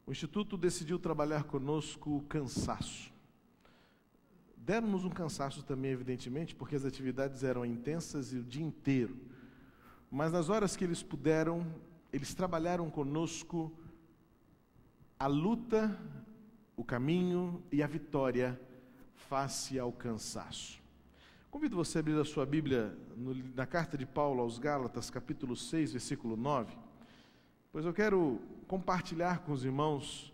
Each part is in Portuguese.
O Instituto decidiu trabalhar conosco o cansaço. Deram-nos um cansaço também, evidentemente, porque as atividades eram intensas e o dia inteiro. Mas nas horas que eles puderam, eles trabalharam conosco a luta, o caminho e a vitória face ao cansaço. Convido você a abrir a sua Bíblia na carta de Paulo aos Gálatas, capítulo 6, versículo 9, pois eu quero compartilhar com os irmãos,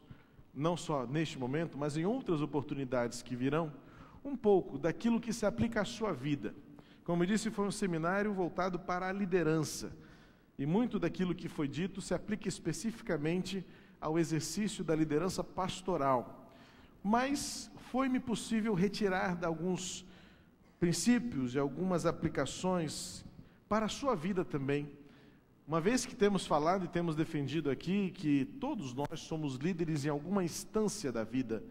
não só neste momento, mas em outras oportunidades que virão, um pouco daquilo que se aplica à sua vida. Como eu disse, foi um seminário voltado para a liderança, e muito daquilo que foi dito se aplica especificamente ao exercício da liderança pastoral. Mas foi-me possível retirar de alguns princípios e algumas aplicações para a sua vida também. Uma vez que temos falado e temos defendido aqui que todos nós somos líderes em alguma instância da vida,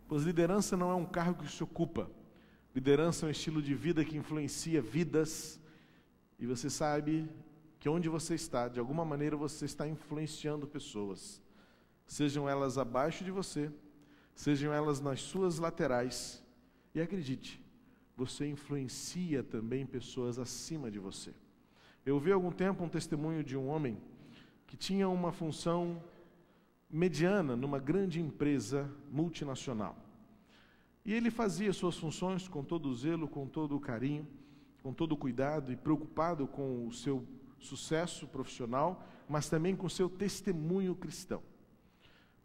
pois liderança não é um cargo que se ocupa. Liderança é um estilo de vida que influencia vidas, e você sabe que onde você está, de alguma maneira você está influenciando pessoas, sejam elas abaixo de você, sejam elas nas suas laterais, e acredite, você influencia também pessoas acima de você. Eu ouvi há algum tempo um testemunho de um homem que tinha uma função mediana numa grande empresa multinacional. E ele fazia suas funções com todo o zelo, com todo o carinho, com todo o cuidado e preocupado com o seu sucesso profissional, mas também com o seu testemunho cristão.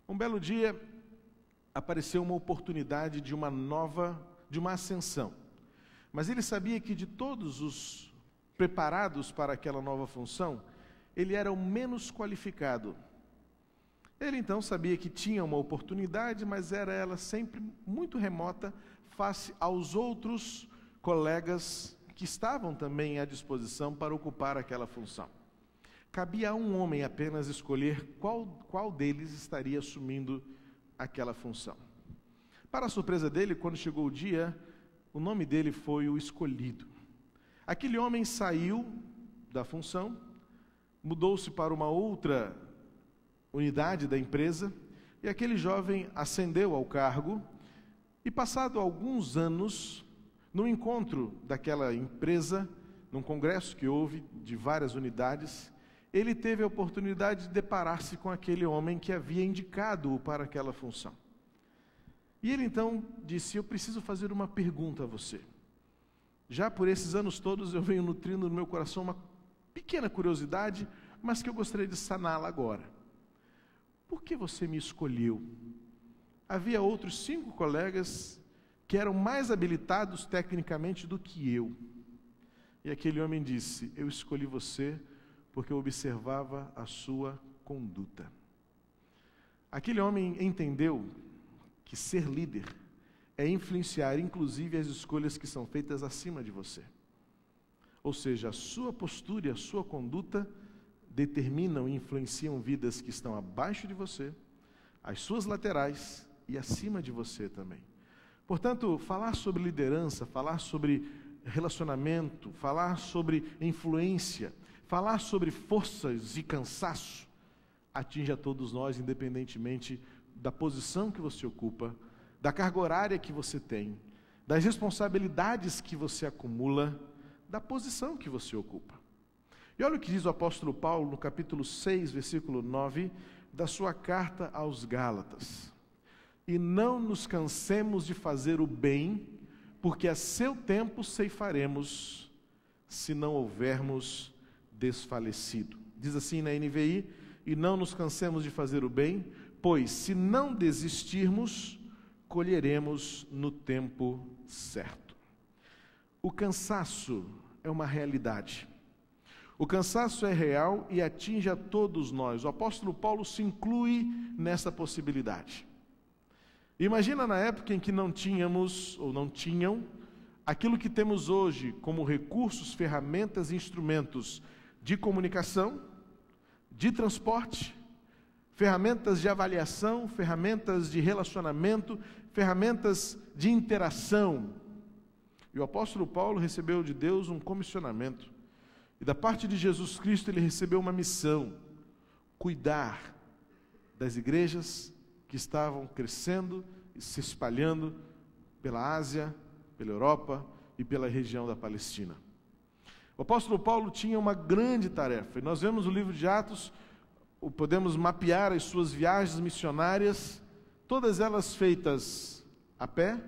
Um belo dia apareceu uma oportunidade de uma ascensão. Mas ele sabia que de todos os preparados para aquela nova função, ele era o menos qualificado. Ele então sabia que tinha uma oportunidade, mas era ela sempre muito remota face aos outros colegas que estavam também à disposição para ocupar aquela função. Cabia a um homem apenas escolher qual deles estaria assumindo aquela função. Para a surpresa dele, quando chegou o dia, o nome dele foi o escolhido. Aquele homem saiu da função, mudou-se para uma outra unidade da empresa, e aquele jovem ascendeu ao cargo, e passado alguns anos, no encontro daquela empresa, num congresso que houve de várias unidades, ele teve a oportunidade de deparar-se com aquele homem que havia indicado-o para aquela função. E ele então disse: eu preciso fazer uma pergunta a você. Já por esses anos todos eu venho nutrindo no meu coração uma pequena curiosidade, mas que eu gostaria de saná-la agora. Por que você me escolheu? Havia outros 5 colegas que eram mais habilitados tecnicamente do que eu. E aquele homem disse: eu escolhi você porque eu observava a sua conduta. Aquele homem entendeu que ser líder é influenciar, inclusive, as escolhas que são feitas acima de você. Ou seja, a sua postura e a sua conduta determinam e influenciam vidas que estão abaixo de você, as suas laterais e acima de você também. Portanto, falar sobre liderança, falar sobre relacionamento, falar sobre influência, falar sobre forças e cansaço, atinge a todos nós, independentemente da posição que você ocupa, da carga horária que você tem, das responsabilidades que você acumula, da posição que você ocupa. E olha o que diz o apóstolo Paulo no capítulo 6, versículo 9, da sua carta aos Gálatas. E não nos cansemos de fazer o bem, porque a seu tempo ceifaremos, se não houvermos desfalecido. Diz assim na NVI: e não nos cansemos de fazer o bem, pois se não desistirmos, colheremos no tempo certo. O cansaço é uma realidade. O cansaço é real e atinge a todos nós. O apóstolo Paulo se inclui nessa possibilidade. Imagina na época em que não tínhamos, ou não tinham, aquilo que temos hoje como recursos, ferramentas e instrumentos de comunicação, de transporte, ferramentas de avaliação, ferramentas de relacionamento, ferramentas de interação. E o apóstolo Paulo recebeu de Deus um comissionamento. E da parte de Jesus Cristo ele recebeu uma missão: cuidar das igrejas que estavam crescendo e se espalhando pela Ásia, pela Europa e pela região da Palestina. O apóstolo Paulo tinha uma grande tarefa, e nós vemos no livro de Atos, podemos mapear as suas viagens missionárias, todas elas feitas a pé,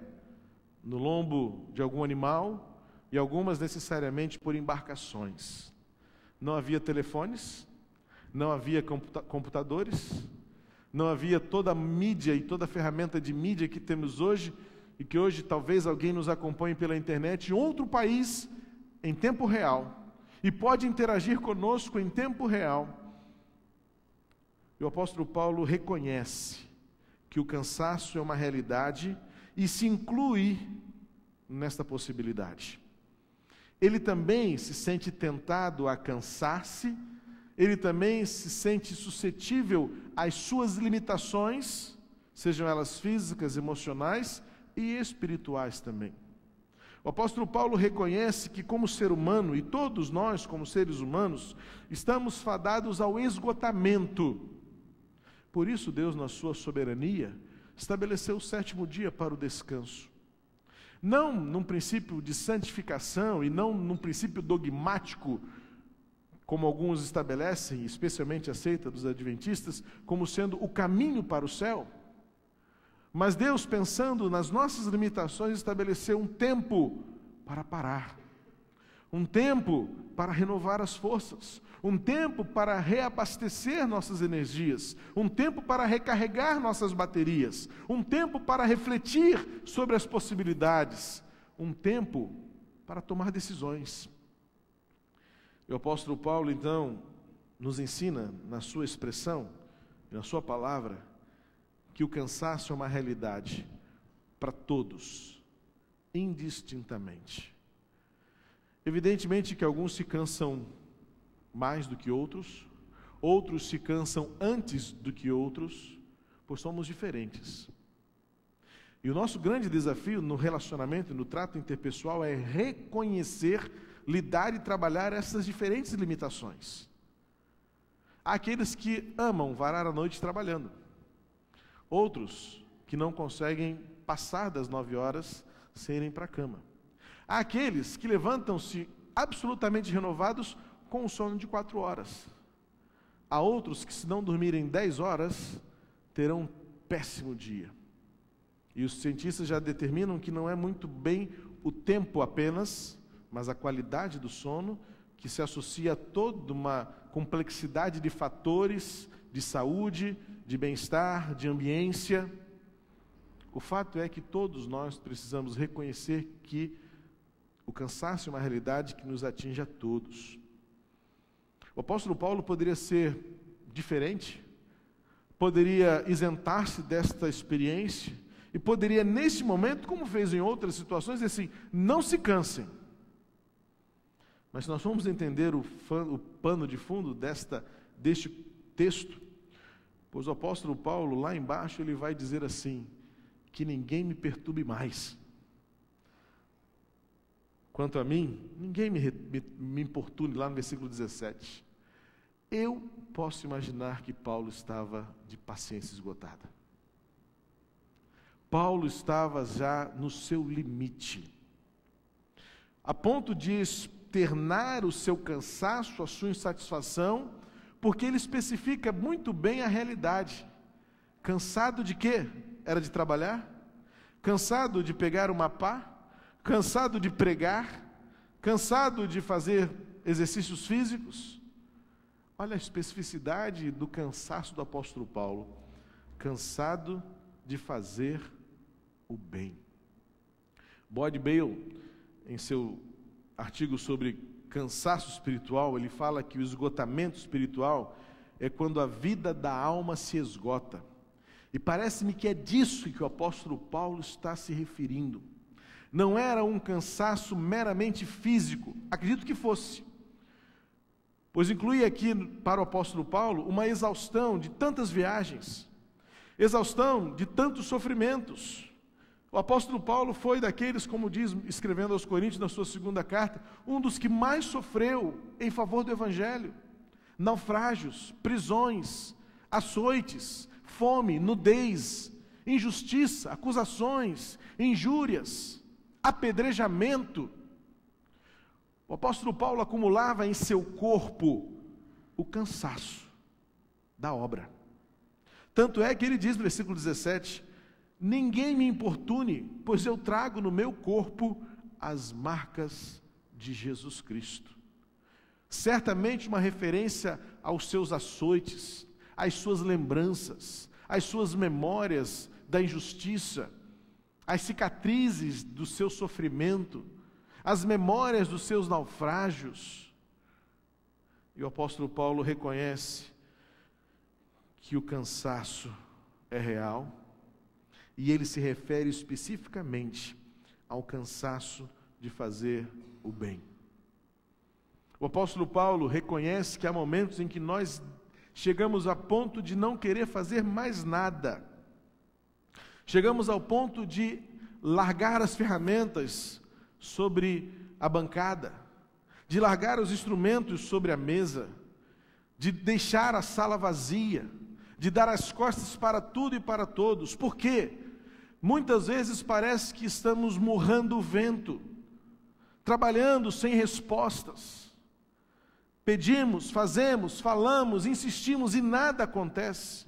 no lombo de algum animal, e algumas necessariamente por embarcações. Não havia telefones, não havia computadores, não havia toda a mídia e toda a ferramenta de mídia que temos hoje, e que hoje talvez alguém nos acompanhe pela internet em outro país, em tempo real, e pode interagir conosco em tempo real. E o apóstolo Paulo reconhece que o cansaço é uma realidade e se inclui nesta possibilidade. Ele também se sente tentado a cansar-se, ele também se sente suscetível às suas limitações, sejam elas físicas, emocionais e espirituais também. O apóstolo Paulo reconhece que, como ser humano, e todos nós, como seres humanos, estamos fadados ao esgotamento. Por isso, Deus, na sua soberania, estabeleceu o 7º dia para o descanso. Não num princípio de santificação e não num princípio dogmático, como alguns estabelecem, especialmente a seita dos adventistas, como sendo o caminho para o céu. Mas Deus, pensando nas nossas limitações, estabeleceu um tempo para parar, um tempo para renovar as forças, um tempo para reabastecer nossas energias, um tempo para recarregar nossas baterias, um tempo para refletir sobre as possibilidades, um tempo para tomar decisões. E o apóstolo Paulo, então, nos ensina, na sua expressão, na sua palavra, que o cansaço é uma realidade para todos, indistintamente. Evidentemente que alguns se cansam mais do que outros, outros se cansam antes do que outros, pois somos diferentes. E o nosso grande desafio no relacionamento, no trato interpessoal, é reconhecer, lidar e trabalhar essas diferentes limitações. Há aqueles que amam varar a noite trabalhando, outros que não conseguem passar das 9 horas sem irem para a cama. Há aqueles que levantam-se absolutamente renovados com um sono de 4 horas. Há outros que, se não dormirem 10 horas, terão um péssimo dia. E os cientistas já determinam que não é muito bem o tempo apenas, mas a qualidade do sono, que se associa a toda uma complexidade de fatores de saúde, de bem-estar, de ambiência. O fato é que todos nós precisamos reconhecer que o cansaço é uma realidade que nos atinge a todos. O apóstolo Paulo poderia ser diferente, poderia isentar-se desta experiência e poderia, nesse momento, como fez em outras situações, dizer assim: não se cansem. Mas se nós vamos entender o pano de fundo deste texto, pois o apóstolo Paulo, lá embaixo, ele vai dizer assim: que ninguém me perturbe mais. Quanto a mim, ninguém me importune, lá no versículo 17. Eu posso imaginar que Paulo estava de paciência esgotada. Paulo estava já no seu limite, a ponto de externar o seu cansaço, a sua insatisfação, porque ele especifica muito bem a realidade. Cansado de quê? Era de trabalhar? Cansado de pegar uma pá? Cansado de pregar? Cansado de fazer exercícios físicos? Olha a especificidade do cansaço do apóstolo Paulo. Cansado de fazer o bem. Boyd Bale, em seu artigo sobre cansaço espiritual, ele fala que o esgotamento espiritual é quando a vida da alma se esgota. E parece-me que é disso que o apóstolo Paulo está se referindo. Não era um cansaço meramente físico, acredito que fosse, pois inclui aqui para o apóstolo Paulo uma exaustão de tantas viagens, exaustão de tantos sofrimentos. O apóstolo Paulo foi daqueles, como diz, escrevendo aos Coríntios na sua 2ª carta, um dos que mais sofreu em favor do Evangelho. Naufrágios, prisões, açoites, fome, nudez, injustiça, acusações, injúrias, apedrejamento. O apóstolo Paulo acumulava em seu corpo o cansaço da obra. Tanto é que ele diz no versículo 17: ninguém me importune, pois eu trago no meu corpo as marcas de Jesus Cristo. Certamente uma referência aos seus açoites, às suas lembranças, às suas memórias da injustiça, às cicatrizes do seu sofrimento, às memórias dos seus naufrágios. E o apóstolo Paulo reconhece que o cansaço é real, e ele se refere especificamente ao cansaço de fazer o bem. O apóstolo Paulo reconhece que há momentos em que nós chegamos a ponto de não querer fazer mais nada. Chegamos ao ponto de largar as ferramentas sobre a bancada, de largar os instrumentos sobre a mesa, de deixar a sala vazia, de dar as costas para tudo e para todos. Por quê? Muitas vezes parece que estamos murrando o vento, trabalhando sem respostas. Pedimos, fazemos, falamos, insistimos e nada acontece.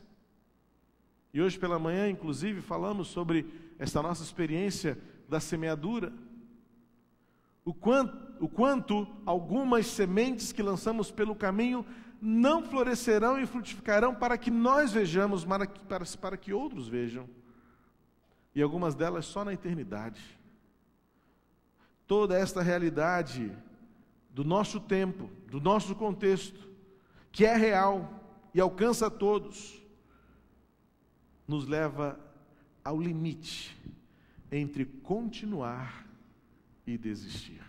E hoje pela manhã, inclusive, falamos sobre esta nossa experiência da semeadura. O quanto algumas sementes que lançamos pelo caminho não florescerão e frutificarão para que nós vejamos, para que outros vejam. E algumas delas só na eternidade. Toda esta realidade do nosso tempo, do nosso contexto, que é real e alcança a todos, nos leva ao limite entre continuar e desistir.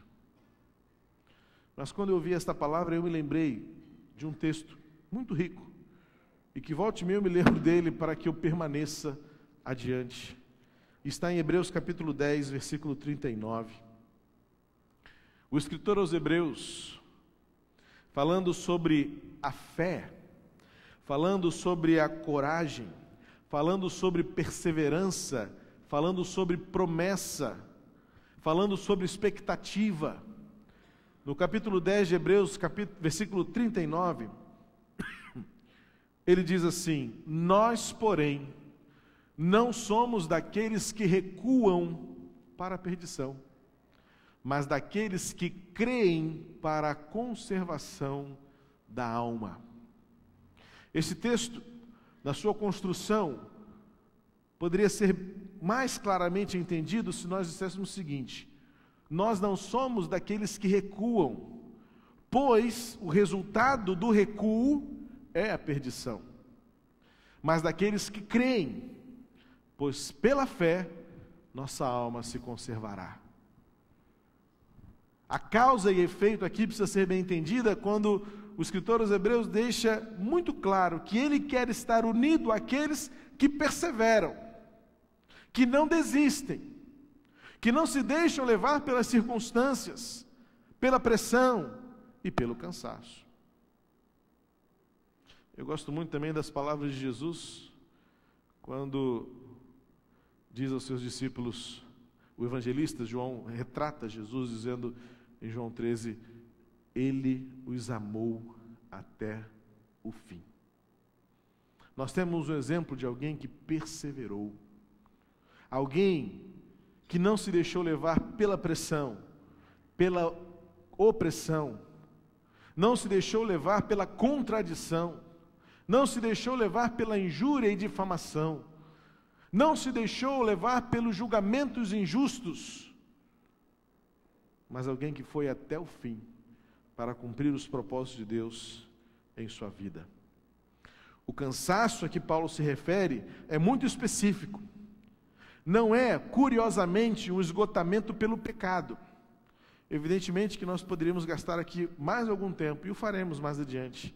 Mas quando eu ouvi esta palavra, eu me lembrei de um texto muito rico, e que volta e meia eu me lembro dele para que eu permaneça adiante. Está em Hebreus capítulo 10, versículo 39. O escritor aos Hebreus, falando sobre a fé, falando sobre a coragem, falando sobre perseverança, falando sobre promessa, falando sobre expectativa, no capítulo 10 de Hebreus, versículo 39, ele diz assim: nós, porém, não somos daqueles que recuam para a perdição, mas daqueles que creem para a conservação da alma. Esse texto, na sua construção, poderia ser mais claramente entendido se nós disséssemos o seguinte: nós não somos daqueles que recuam, pois o resultado do recuo é a perdição, mas daqueles que creem, pois pela fé nossa alma se conservará. A causa e efeito aqui precisa ser bem entendida quando o escritor aos Hebreus deixa muito claro que ele quer estar unido àqueles que perseveram, que não desistem, que não se deixam levar pelas circunstâncias, pela pressão e pelo cansaço. Eu gosto muito também das palavras de Jesus, quando diz aos seus discípulos, o evangelista João retrata Jesus dizendo em João 13, ele os amou até o fim. Nós temos um exemplo de alguém que perseverou, alguém que não se deixou levar pela pressão, pela opressão, não se deixou levar pela contradição, não se deixou levar pela injúria e difamação, não se deixou levar pelos julgamentos injustos, mas alguém que foi até o fim para cumprir os propósitos de Deus em sua vida. O cansaço a que Paulo se refere é muito específico. Não é, curiosamente, um esgotamento pelo pecado. Evidentemente que nós poderíamos gastar aqui mais algum tempo, e o faremos mais adiante,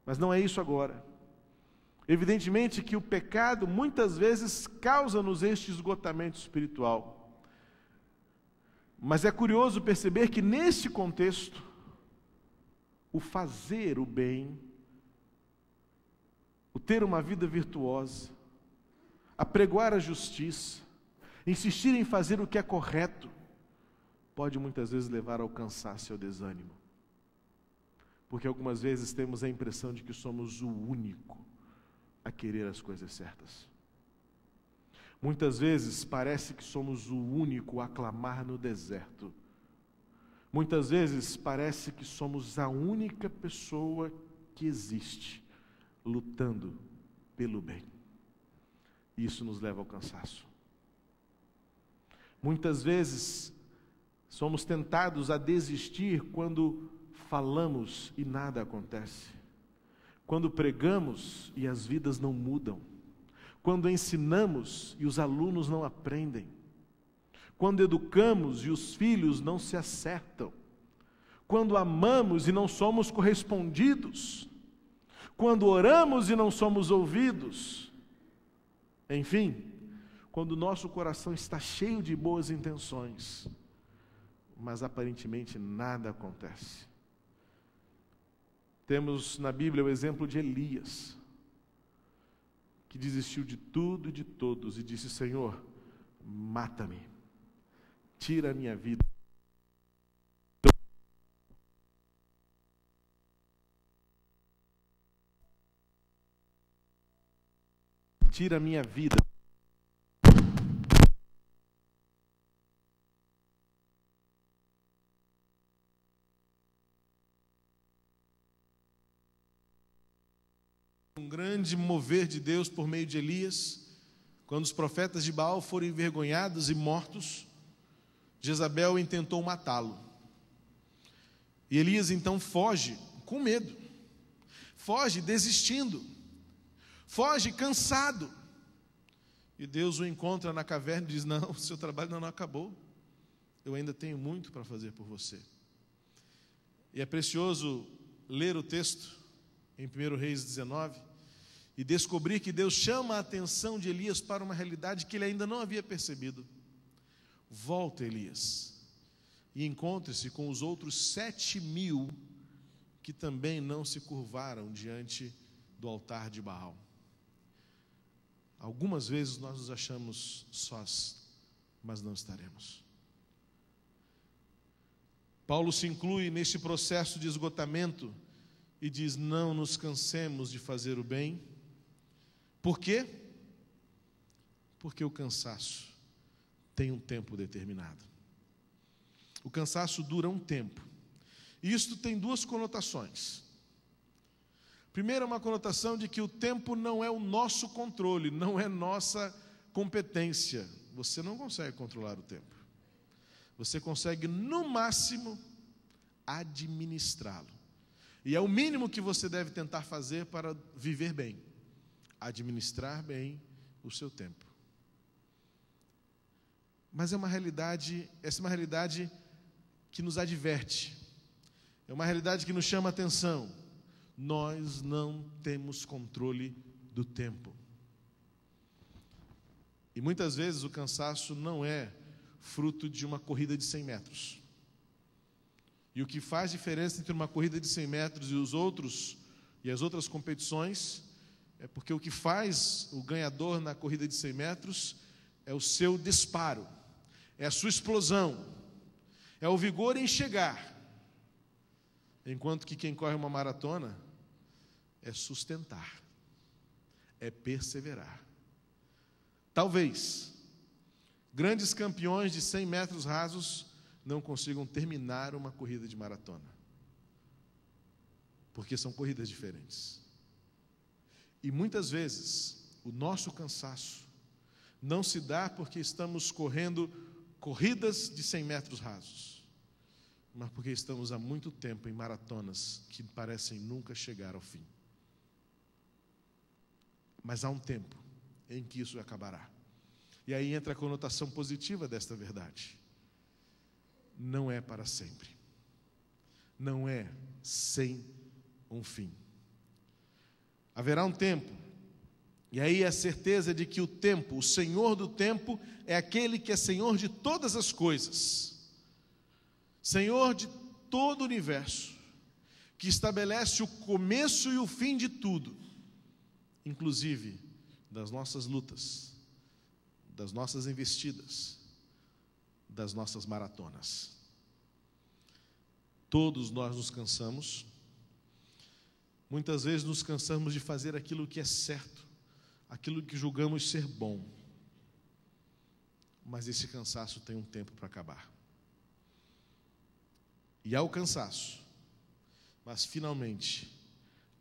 mas não é isso agora. Evidentemente que o pecado muitas vezes causa-nos este esgotamento espiritual. Mas é curioso perceber que neste contexto, o fazer o bem, o ter uma vida virtuosa, apregoar a justiça, insistir em fazer o que é correto, pode muitas vezes levar ao cansaço e ao desânimo. Porque algumas vezes temos a impressão de que somos o único a querer as coisas certas. Muitas vezes parece que somos o único a clamar no deserto. Muitas vezes parece que somos a única pessoa que existe lutando pelo bem. Isso nos leva ao cansaço. Muitas vezes somos tentados a desistir quando falamos e nada acontece. Quando pregamos e as vidas não mudam. Quando ensinamos e os alunos não aprendem. Quando educamos e os filhos não se acertam. Quando amamos e não somos correspondidos. Quando oramos e não somos ouvidos. Enfim, quando o nosso coração está cheio de boas intenções, mas aparentemente nada acontece. Temos na Bíblia o exemplo de Elias, que desistiu de tudo e de todos e disse: Senhor, mata-me, tira a minha vida. Tira a minha vida. Um grande mover de Deus por meio de Elias, quando os profetas de Baal foram envergonhados e mortos, Jezabel intentou matá-lo. E Elias então foge com medo, foge desistindo, foge cansado. E Deus o encontra na caverna e diz: não, o seu trabalho não acabou, eu ainda tenho muito para fazer por você. E é precioso ler o texto em 1 Reis 19 e descobrir que Deus chama a atenção de Elias para uma realidade que ele ainda não havia percebido. Volta, Elias, e encontre-se com os outros 7.000 que também não se curvaram diante do altar de Baal. Algumas vezes nós nos achamos sós, mas não estaremos. Paulo se inclui neste processo de esgotamento e diz: não nos cansemos de fazer o bem. Por quê? Porque o cansaço tem um tempo determinado. O cansaço dura um tempo. E isto tem duas conotações. Primeiro, uma conotação de que o tempo não é o nosso controle, não é nossa competência. Você não consegue controlar o tempo. Você consegue, no máximo, administrá-lo. E é o mínimo que você deve tentar fazer para viver bem. Administrar bem o seu tempo. Mas essa é uma realidade que nos adverte. É uma realidade que nos chama a atenção. Nós não temos controle do tempo. E muitas vezes o cansaço não é fruto de uma corrida de 100 metros. E o que faz diferença entre uma corrida de 100 metros e as outras competições é porque o que faz o ganhador na corrida de 100 metros é o seu disparo, é a sua explosão, é o vigor em chegar. Enquanto que quem corre uma maratona é sustentar, é perseverar. Talvez grandes campeões de 100 metros rasos não consigam terminar uma corrida de maratona, porque são corridas diferentes. E muitas vezes o nosso cansaço não se dá porque estamos correndo corridas de 100 metros rasos, mas porque estamos há muito tempo em maratonas que parecem nunca chegar ao fim. Mas há um tempo em que isso acabará. E aí entra a conotação positiva desta verdade. Não é para sempre. Não é sem um fim. Haverá um tempo, e aí a certeza de que o tempo, o Senhor do tempo, é aquele que é Senhor de todas as coisas, Senhor de todo o universo, que estabelece o começo e o fim de tudo, inclusive das nossas lutas, das nossas investidas, das nossas maratonas. Todos nós nos cansamos. Muitas vezes nos cansamos de fazer aquilo que é certo, aquilo que julgamos ser bom. Mas esse cansaço tem um tempo para acabar. E há o cansaço, mas finalmente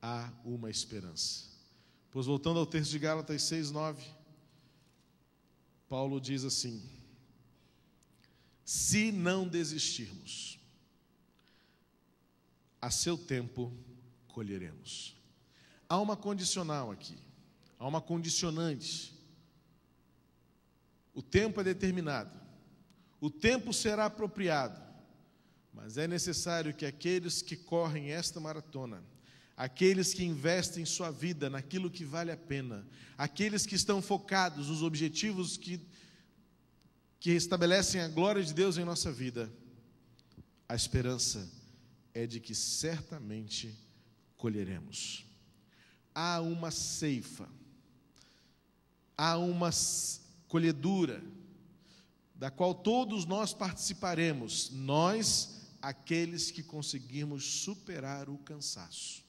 há uma esperança. Pois voltando ao texto de Gálatas 6:9, Paulo diz assim: se não desistirmos, a seu tempo colheremos. Há uma condicional aqui, há uma condicionante. O tempo é determinado, o tempo será apropriado, mas é necessário que aqueles que correm esta maratona, aqueles que investem sua vida naquilo que vale a pena, aqueles que estão focados nos objetivos que estabelecem a glória de Deus em nossa vida, a esperança é de que certamente colheremos. Há uma ceifa, há uma colhedura, da qual todos nós participaremos, nós, aqueles que conseguirmos superar o cansaço.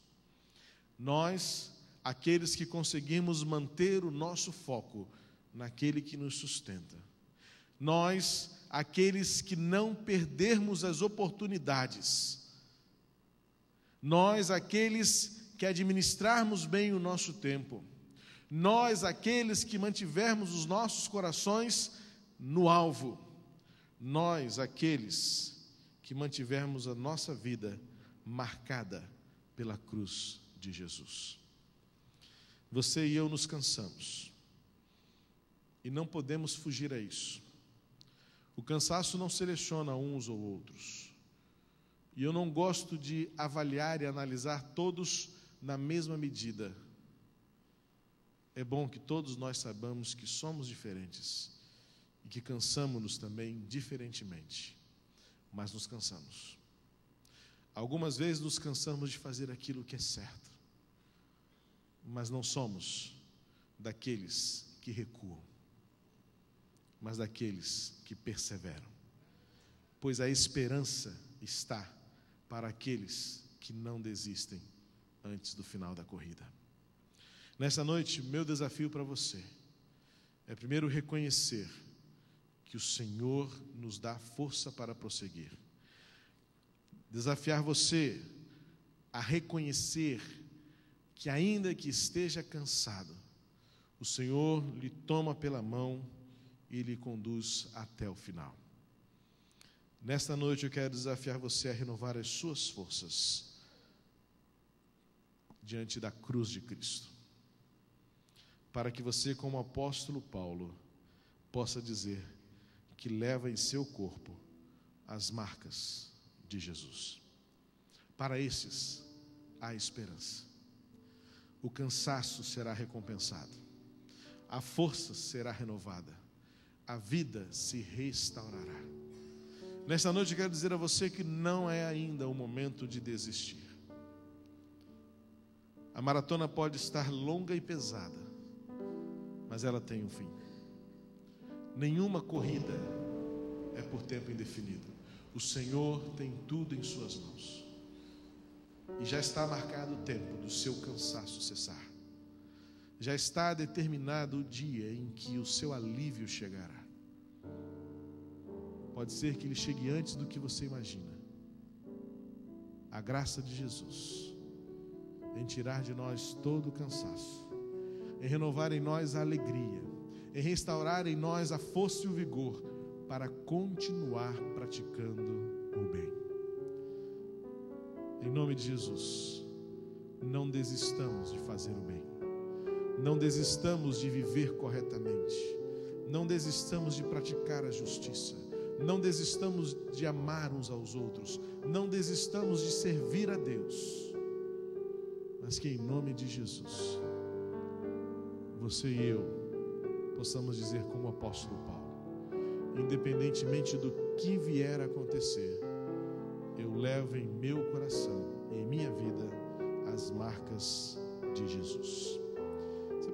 Nós, aqueles que conseguimos manter o nosso foco naquele que nos sustenta. Nós, aqueles que não perdermos as oportunidades. Nós, aqueles que administrarmos bem o nosso tempo. Nós, aqueles que mantivermos os nossos corações no alvo. Nós, aqueles que mantivermos a nossa vida marcada pela cruz de Jesus. Você e eu nos cansamos. E não podemos fugir a isso. O cansaço não seleciona uns ou outros. E eu não gosto de avaliar e analisar todos na mesma medida. É bom que todos nós saibamos que somos diferentes e que cansamos-nos também diferentemente, mas nos cansamos. Algumas vezes nos cansamos de fazer aquilo que é certo, mas não somos daqueles que recuam, mas daqueles que perseveram, pois a esperança está para aqueles que não desistem antes do final da corrida. Nessa noite, meu desafio para você é primeiro reconhecer que o Senhor nos dá força para prosseguir. Desafiar você a reconhecer que ainda que esteja cansado, o Senhor lhe toma pela mão e lhe conduz até o final. Nesta noite eu quero desafiar você a renovar as suas forças diante da cruz de Cristo, para que você, como apóstolo Paulo, possa dizer que leva em seu corpo as marcas de Jesus. Para esses há esperança. O cansaço será recompensado, a força será renovada, a vida se restaurará. Nesta noite eu quero dizer a você que não é ainda o momento de desistir. A maratona pode estar longa e pesada, mas ela tem um fim. Nenhuma corrida é por tempo indefinido. O Senhor tem tudo em suas mãos. E já está marcado o tempo do seu cansaço cessar. Já está determinado o dia em que o seu alívio chegará. Pode ser que ele chegue antes do que você imagina. A graça de Jesus em tirar de nós todo o cansaço, em renovar em nós a alegria, em restaurar em nós a força e o vigor para continuar praticando o bem. Em nome de Jesus, não desistamos de fazer o bem, não desistamos de viver corretamente, não desistamos de praticar a justiça, não desistamos de amar uns aos outros, não desistamos de servir a Deus, mas que em nome de Jesus, você e eu possamos dizer como o apóstolo Paulo: independentemente do que vier a acontecer, eu levo em meu coração, em minha vida, as marcas de Jesus.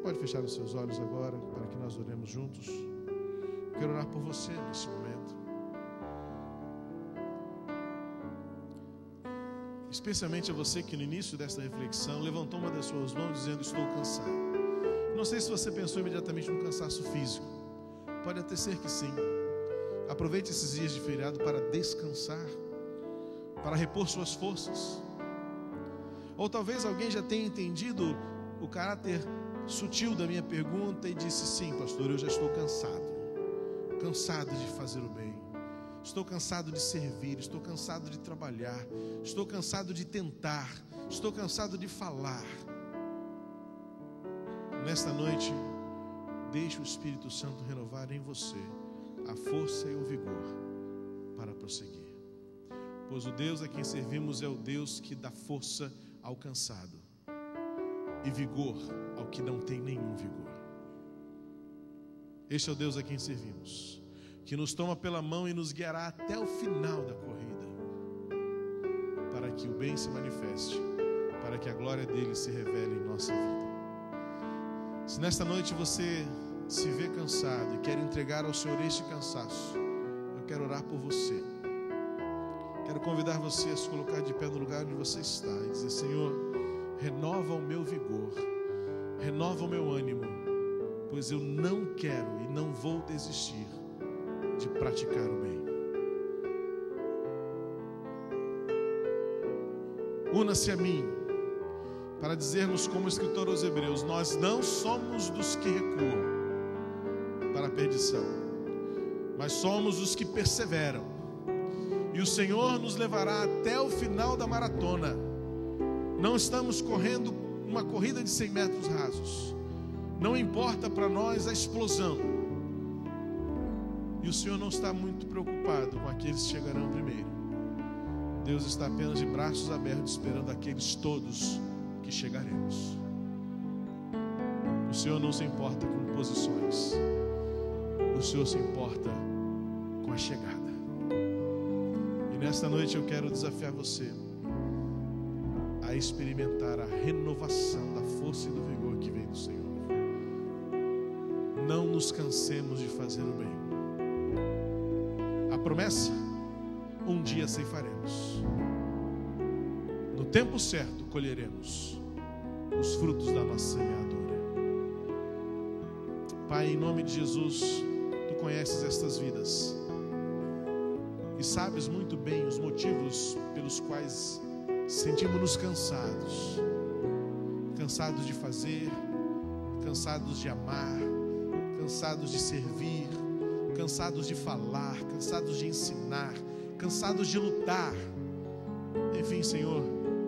pode fechar os seus olhos agora, para que nós oremos juntos. Quero orar por você nesse momento. Especialmente a você que no início desta reflexão levantou uma das suas mãos dizendo: estou cansado. Não sei se você pensou imediatamente no cansaço físico. Pode até ser que sim. Aproveite esses dias de feriado para descansar, para repor suas forças. Ou talvez alguém já tenha entendido o caráter sutil da minha pergunta e disse: sim, pastor, eu já estou cansado. Cansado de fazer o bem. Estou cansado de servir, estou cansado de trabalhar, estou cansado de tentar, estou cansado de falar. Nesta noite, deixe o Espírito Santo renovar em você a força e o vigor para prosseguir. Pois o Deus a quem servimos é o Deus que dá força ao cansado e vigor ao que não tem nenhum vigor. Este é o Deus a quem servimos, que nos toma pela mão e nos guiará até o final da corrida, para que o bem se manifeste, para que a glória dele se revele em nossa vida. Se nesta noite você se vê cansado e quer entregar ao Senhor este cansaço, eu quero orar por você. Quero convidar você a se colocar de pé no lugar onde você está e dizer: Senhor, renova o meu vigor, renova o meu ânimo, pois eu não quero e não vou desistir de praticar o bem. Una-se a mim para dizermos, como o escritor aos Hebreus: nós não somos dos que recuam para a perdição, mas somos os que perseveram, e o Senhor nos levará até o final da maratona. Não estamos correndo uma corrida de 100 metros rasos. Não importa para nós a explosão. E o Senhor não está muito preocupado com aqueles que chegarão primeiro. Deus está apenas de braços abertos, esperando aqueles todos que chegaremos. O Senhor não se importa com posições. O Senhor se importa com a chegada. E nesta noite eu quero desafiar você a experimentar a renovação da força e do vigor que vem do Senhor. Não nos cansemos de fazer o bem. A promessa: um dia ceifaremos. No tempo certo colheremos os frutos da nossa semeadura. Pai, em nome de Jesus, Tu conheces estas vidas e sabes muito bem os motivos pelos quais sentimos-nos cansados. Cansados de fazer, cansados de amar, cansados de servir, cansados de falar, cansados de ensinar, cansados de lutar. Enfim, Senhor,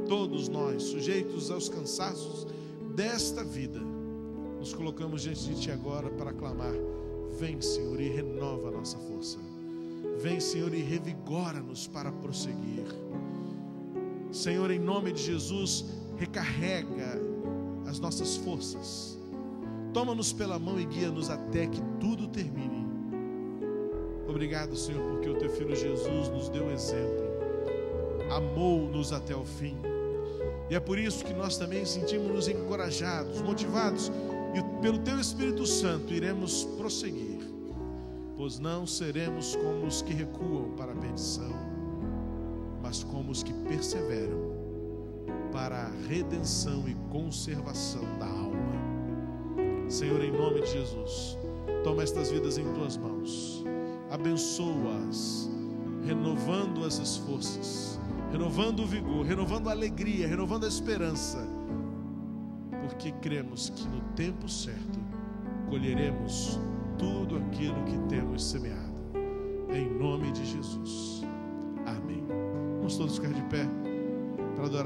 todos nós, sujeitos aos cansaços desta vida, nos colocamos diante de Ti agora para clamar: vem, Senhor, e renova a nossa força. Vem, Senhor, e revigora-nos para prosseguir. Senhor, em nome de Jesus, recarrega as nossas forças. Toma-nos pela mão e guia-nos até que tudo termine. Obrigado, Senhor, porque o Teu Filho Jesus nos deu exemplo, amou-nos até o fim. E é por isso que nós também sentimos-nos encorajados, motivados, e pelo Teu Espírito Santo iremos prosseguir, pois não seremos como os que recuam para a perdição, mas como os que perseveram para a redenção e conservação da alma. Senhor, em nome de Jesus, toma estas vidas em Tuas mãos, abençoa-as, renovando as forças, renovando o vigor, renovando a alegria, renovando a esperança, porque cremos que no tempo certo colheremos tudo aquilo que temos semeado. Em nome de Jesus. Amém. Vamos todos ficar de pé para adorar.